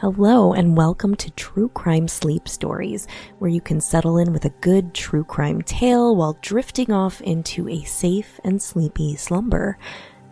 Hello and welcome to True Crime Sleep Stories, where you can settle in with a good true crime tale while drifting off into a safe and sleepy slumber.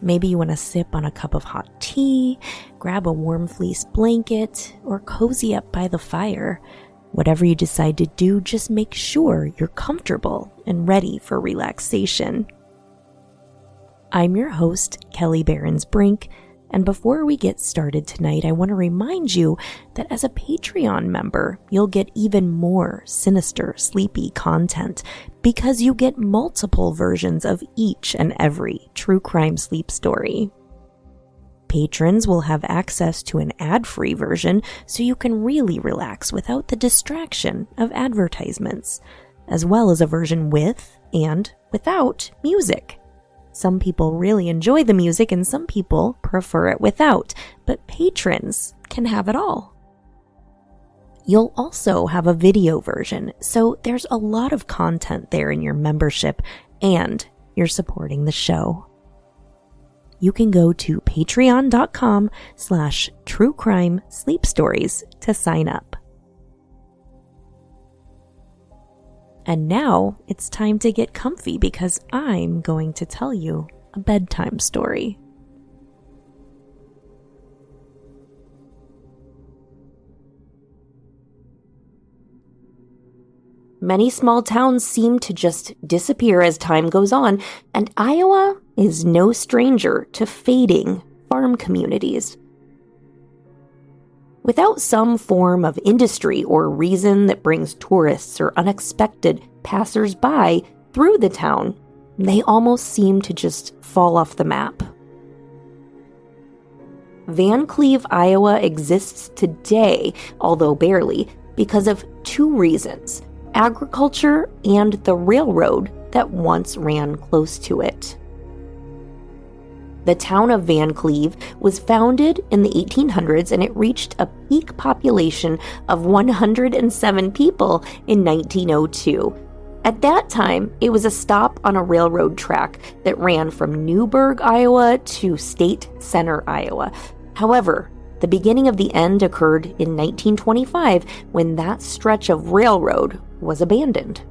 Maybe you want to sip on a cup of hot tea, grab a warm fleece blanket, or cozy up by the fire. Whatever you decide to do, just make sure you're comfortable and ready for relaxation. I'm your host, Kelly Behrens-Brink, and before we get started tonight, I want to remind you that as a Patreon member, you'll get even more sinister, sleepy content because you get multiple versions of each and every true crime sleep story. Patrons will have access to an ad-free version so you can really relax without the distraction of advertisements, as well as a version with and without music. Some people really enjoy the music and some people prefer it without, but patrons can have it all. You'll also have a video version, so there's a lot of content there in your membership and you're supporting the show. You can go to patreon.com/truecrimesleepstories to sign up. And now it's time to get comfy because I'm going to tell you a bedtime story. Many small towns seem to just disappear as time goes on, and Iowa is no stranger to fading farm communities. Without some form of industry or reason that brings tourists or unexpected passers-by through the town, they almost seem to just fall off the map. Vancleave, Iowa exists today, although barely, because of two reasons: agriculture and the railroad that once ran close to it. The town of Vancleave was founded in the 1800s and it reached a peak population of 107 people in 1902. At that time, it was a stop on a railroad track that ran from Newburgh, Iowa to State Center, Iowa. However, the beginning of the end occurred in 1925 when that stretch of railroad was abandoned.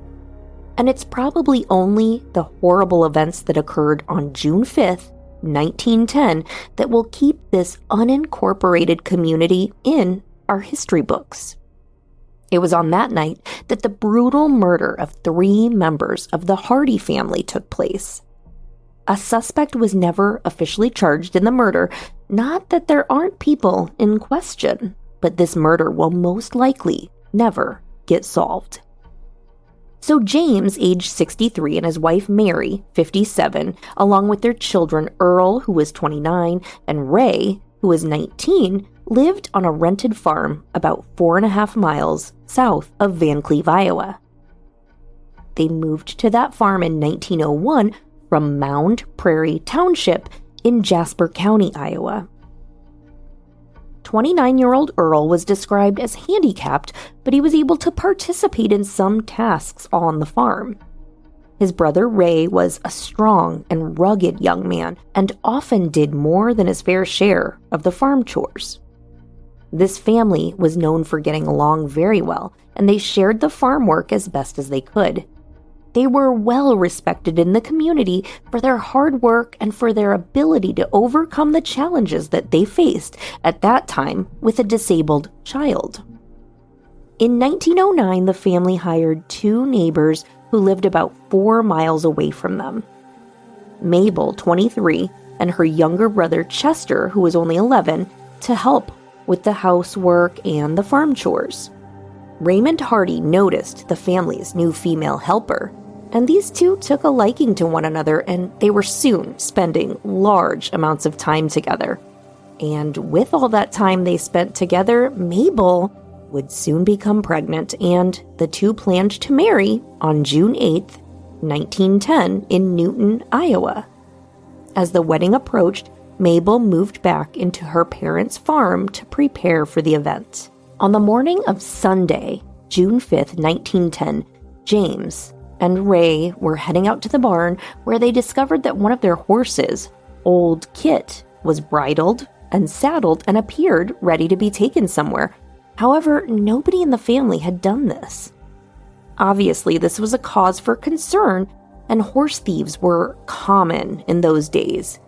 And it's probably only the horrible events that occurred on June 5th, 1910 that will keep this unincorporated community in our history books. It was on that night that the brutal murder of 3 members of the Hardy family took place. A suspect was never officially charged in the murder, not that there aren't people in question, but this murder will most likely never get solved. So James, age 63, and his wife Mary, 57, along with their children Earl, who was 29, and Ray, who was 19, lived on a rented farm about 4.5 miles south of Vancleave, Iowa. They moved to that farm in 1901 from Mound Prairie Township in Jasper County, Iowa. 29-year-old Earl was described as handicapped, but he was able to participate in some tasks on the farm. His brother Ray was a strong and rugged young man and often did more than his fair share of the farm chores. This family was known for getting along very well, and they shared the farm work as best as they could. They were well respected in the community for their hard work and for their ability to overcome the challenges that they faced at that time with a disabled child. In 1909, the family hired 2 neighbors who lived about 4 miles away from them. Mabel, 23, and her younger brother Chester, who was only 11, to help with the housework and the farm chores. Raymond Hardy noticed the family's new female helper, and these two took a liking to one another, and they were soon spending large amounts of time together. And with all that time they spent together, Mabel would soon become pregnant, and the two planned to marry on June 8th, 1910 in Newton, Iowa. As the wedding approached, Mabel moved back into her parents' farm to prepare for the event. On the morning of Sunday, June 5th, 1910, James and Ray were heading out to the barn where they discovered that one of their horses, Old Kit, was bridled, and saddled and appeared ready to be taken somewhere. However, nobody in the family had done this. Obviously, this was a cause for concern, and horse thieves were common in those days.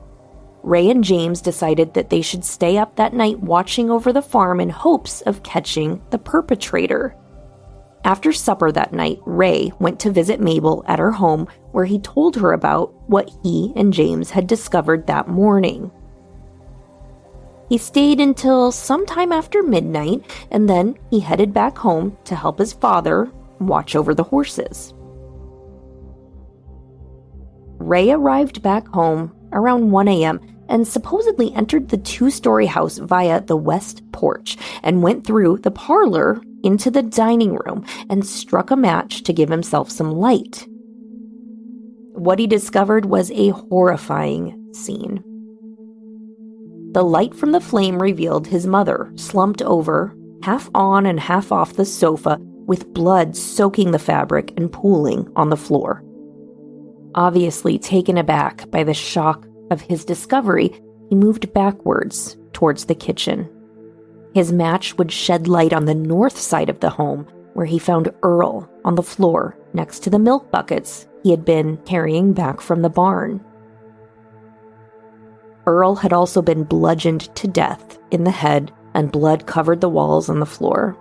Ray and James decided that they should stay up that night watching over the farm in hopes of catching the perpetrator. After supper that night, Ray went to visit Mabel at her home, where he told her about what he and James had discovered that morning. He stayed until sometime after midnight, and then he headed back home to help his father watch over the horses. Ray arrived back home around 1 a.m. and supposedly entered the 2-story house via the west porch and went through the parlor into the dining room and struck a match to give himself some light. What he discovered was a horrifying scene. The light from the flame revealed his mother slumped over, half on and half off the sofa, with blood soaking the fabric and pooling on the floor. Obviously taken aback by the shock of his discovery, he moved backwards towards the kitchen. His match would shed light on the north side of the home, where he found Earl on the floor next to the milk buckets he had been carrying back from the barn. Earl had also been bludgeoned to death in the head, and blood covered the walls and the floor.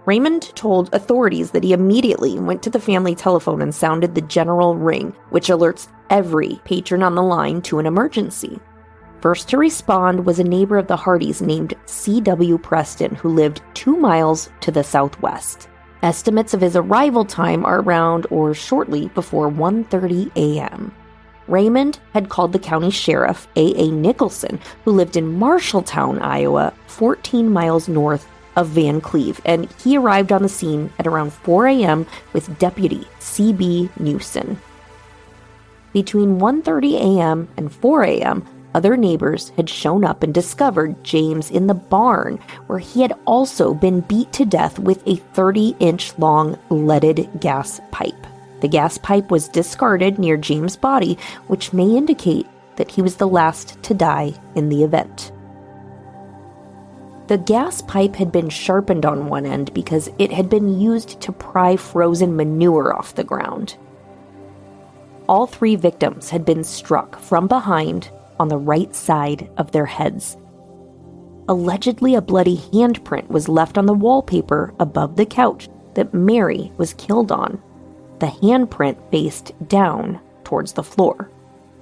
Raymond told authorities that he immediately went to the family telephone and sounded the general ring, which alerts every patron on the line to an emergency. First to respond was a neighbor of the Hardys named C.W. Preston, who lived 2 miles to the southwest. Estimates of his arrival time are around or shortly before 1:30 a.m. Raymond had called the county sheriff, A.A. Nicholson, who lived in Marshalltown, Iowa, 14 miles north of Van Cleve, and he arrived on the scene at around 4 a.m. with Deputy C.B. Newson. Between 1:30 a.m. and 4 a.m., other neighbors had shown up and discovered James in the barn, where he had also been beat to death with a 30-inch long leaded gas pipe. The gas pipe was discarded near James' body, which may indicate that he was the last to die in the event. The gas pipe had been sharpened on one end because it had been used to pry frozen manure off the ground. All 3 victims had been struck from behind on the right side of their heads. Allegedly, a bloody handprint was left on the wallpaper above the couch that Mary was killed on. The handprint faced down towards the floor.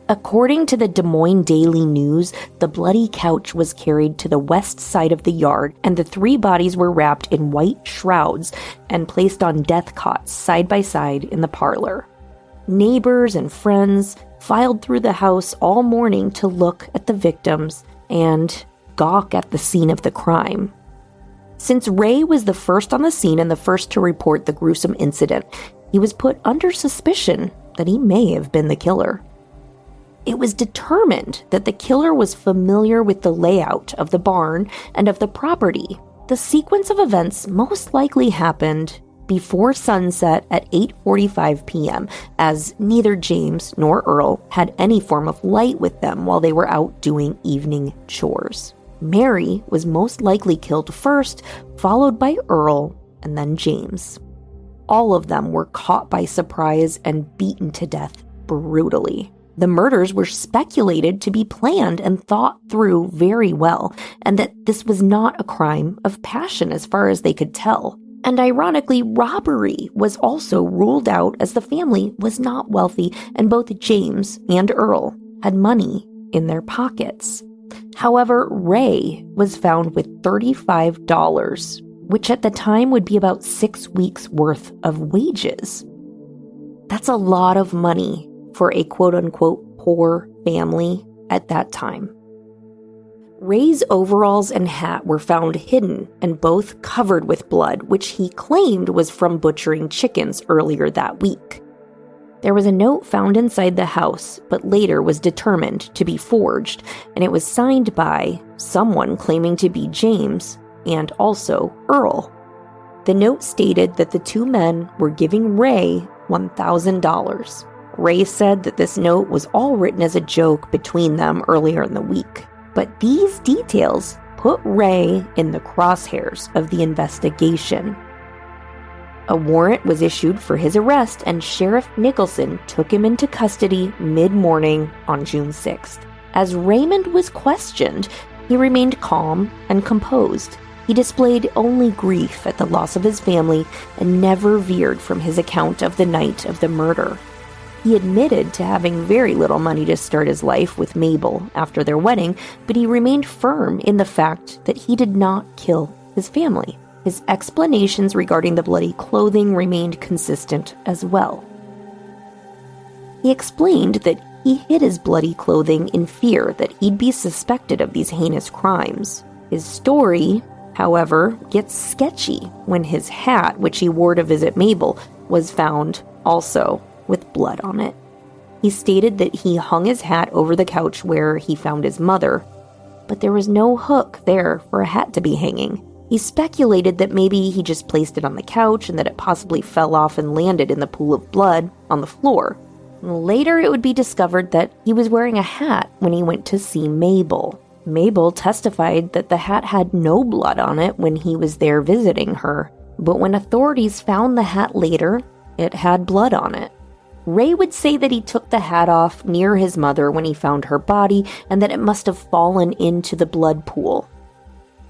According to the Des Moines Daily News, the bloody couch was carried to the west side of the yard, and the 3 bodies were wrapped in white shrouds and placed on death cots side by side in the parlor. Neighbors and friends filed through the house all morning to look at the victims and gawk at the scene of the crime. Since Ray was the first on the scene and the first to report the gruesome incident, he was put under suspicion that he may have been the killer. It was determined that the killer was familiar with the layout of the barn and of the property. The sequence of events most likely happened before sunset at 8:45 p.m., as neither James nor Earl had any form of light with them while they were out doing evening chores. Mary was most likely killed first, followed by Earl, and then James. All of them were caught by surprise and beaten to death brutally. The murders were speculated to be planned and thought through very well, and that this was not a crime of passion as far as they could tell. And ironically, robbery was also ruled out, as the family was not wealthy and both James and Earl had money in their pockets. However, Ray was found with $35, which at the time would be about 6 weeks' worth of wages. That's a lot of money for a quote-unquote poor family at that time. Ray's overalls and hat were found hidden and both covered with blood, which he claimed was from butchering chickens earlier that week. There was a note found inside the house, but later was determined to be forged, and it was signed by someone claiming to be James and also Earl. The note stated that the 2 men were giving Ray $1,000. Ray said that this note was all written as a joke between them earlier in the week, But these details put Ray in the crosshairs of the investigation. A warrant was issued for his arrest, and Sheriff Nicholson took him into custody mid-morning on June 6th. As Raymond was questioned, he remained calm and composed. He displayed only grief at the loss of his family and never veered from his account of the night of the murder. He admitted to having very little money to start his life with Mabel after their wedding, but he remained firm in the fact that he did not kill his family. His explanations regarding the bloody clothing remained consistent as well. He explained that he hid his bloody clothing in fear that he'd be suspected of these heinous crimes. His story, however, gets sketchy when his hat, which he wore to visit Mabel, was found also with blood on it. He stated that he hung his hat over the couch where he found his mother, but there was no hook there for a hat to be hanging. He speculated that maybe he just placed it on the couch and that it possibly fell off and landed in the pool of blood on the floor. Later, it would be discovered that he was wearing a hat when he went to see Mabel. Mabel testified that the hat had no blood on it when he was there visiting her, but when authorities found the hat later, it had blood on it. Ray would say that he took the hat off near his mother when he found her body and that it must have fallen into the blood pool.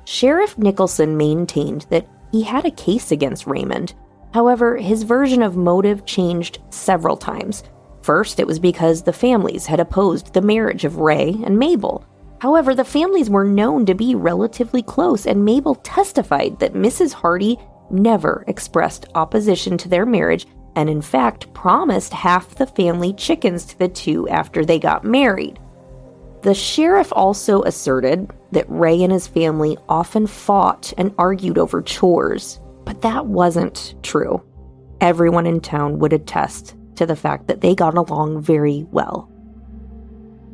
Sheriff Nicholson maintained that he had a case against Raymond. However, his version of motive changed several times. First, it was because the families had opposed the marriage of Ray and Mabel. However, the families were known to be relatively close, and Mabel testified that Mrs. Hardy never expressed opposition to their marriage and in fact promised half the family chickens to the two after they got married. The sheriff also asserted that Ray and his family often fought and argued over chores, but that wasn't true. Everyone in town would attest to the fact that they got along very well.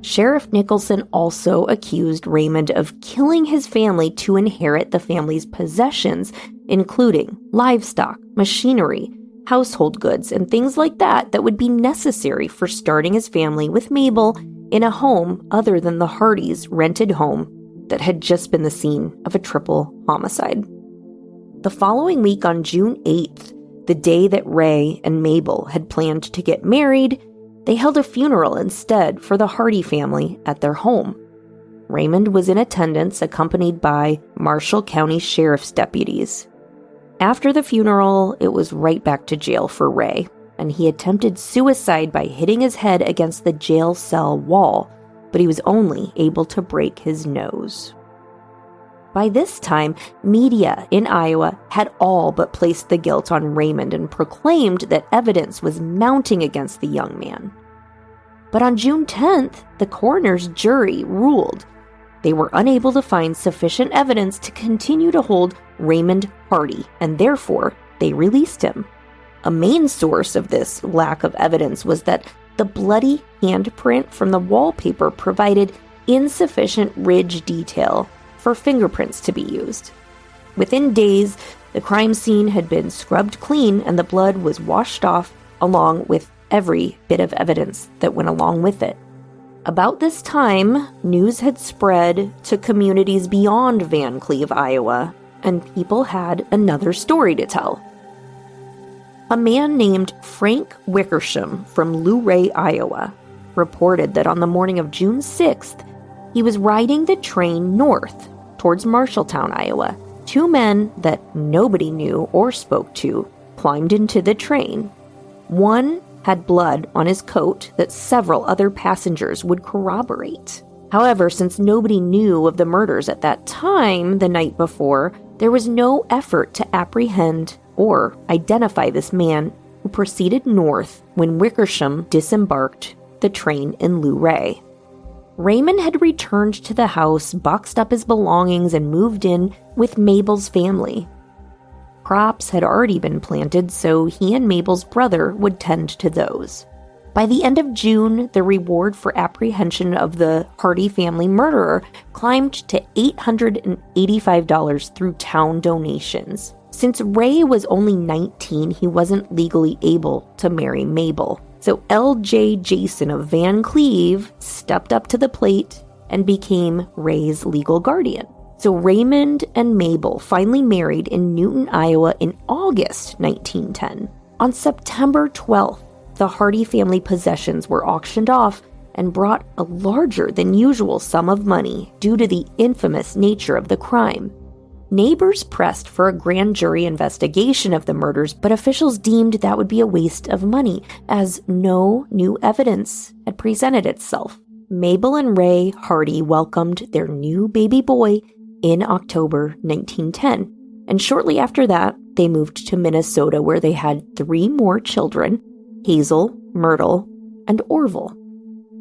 Sheriff Nicholson also accused Raymond of killing his family to inherit the family's possessions, including livestock, machinery, household goods, and things like that would be necessary for starting his family with Mabel in a home other than the Hardys' rented home that had just been the scene of a triple homicide. The following week on June 8th, the day that Ray and Mabel had planned to get married, they held a funeral instead for the Hardy family at their home. Raymond was in attendance, accompanied by Marshall County Sheriff's deputies. After the funeral, it was right back to jail for Ray, and he attempted suicide by hitting his head against the jail cell wall, but he was only able to break his nose. By this time, media in Iowa had all but placed the guilt on Raymond and proclaimed that evidence was mounting against the young man. But on June 10th, the coroner's jury ruled they were unable to find sufficient evidence to continue to hold Raymond Hardy, and therefore they released him. A main source of this lack of evidence was that the bloody handprint from the wallpaper provided insufficient ridge detail for fingerprints to be used. Within days, the crime scene had been scrubbed clean and the blood was washed off along with every bit of evidence that went along with it. About this time, news had spread to communities beyond Van Cleve, Iowa, and people had another story to tell. A man named Frank Wickersham from Luray, Iowa, reported that on the morning of June 6th, he was riding the train north towards Marshalltown, Iowa. Two men that nobody knew or spoke to climbed into the train. One had blood on his coat that several other passengers would corroborate. However, since nobody knew of the murders at that time the night before, there was no effort to apprehend or identify this man who proceeded north when Wickersham disembarked the train in Luray. Raymond had returned to the house, boxed up his belongings, and moved in with Mabel's family. Crops had already been planted, so he and Mabel's brother would tend to those. By the end of June, the reward for apprehension of the Hardy family murderer climbed to $885 through town donations. Since Ray was only 19, he wasn't legally able to marry Mabel. So L.J. Jason of Van Cleve stepped up to the plate and became Ray's legal guardian. So Raymond and Mabel finally married in Newton, Iowa in August 1910. On September 12th, the Hardy family possessions were auctioned off and brought a larger than usual sum of money due to the infamous nature of the crime. Neighbors pressed for a grand jury investigation of the murders, but officials deemed that would be a waste of money, as no new evidence had presented itself. Mabel and Ray Hardy welcomed their new baby boy in October 1910, and shortly after that, they moved to Minnesota, where they had 3 more children, Hazel, Myrtle, and Orville.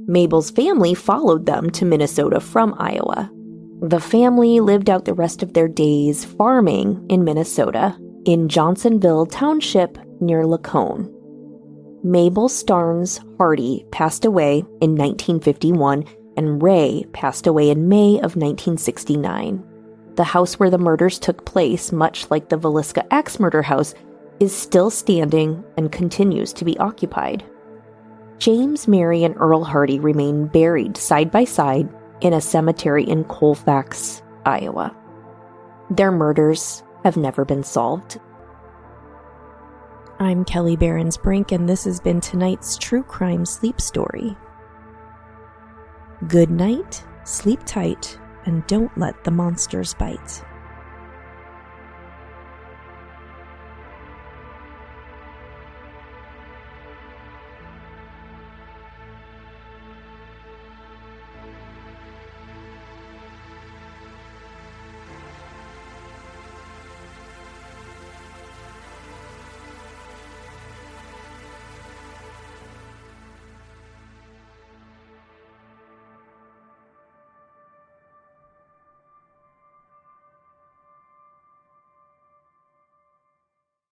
Mabel's family followed them to Minnesota from Iowa. The family lived out the rest of their days farming in Minnesota, in Johnsonville Township near Lacone. Mabel Starnes Hardy passed away in 1951, and Ray passed away in May of 1969. The house where the murders took place, much like the Villisca Axe murder house, is still standing and continues to be occupied. James, Mary, and Earl Hardy remain buried side by side in a cemetery in Colfax, Iowa. Their murders have never been solved. I'm Kelly Behrens-Brink, and this has been tonight's True Crime Sleep Story. Good night, sleep tight, and don't let the monsters bite.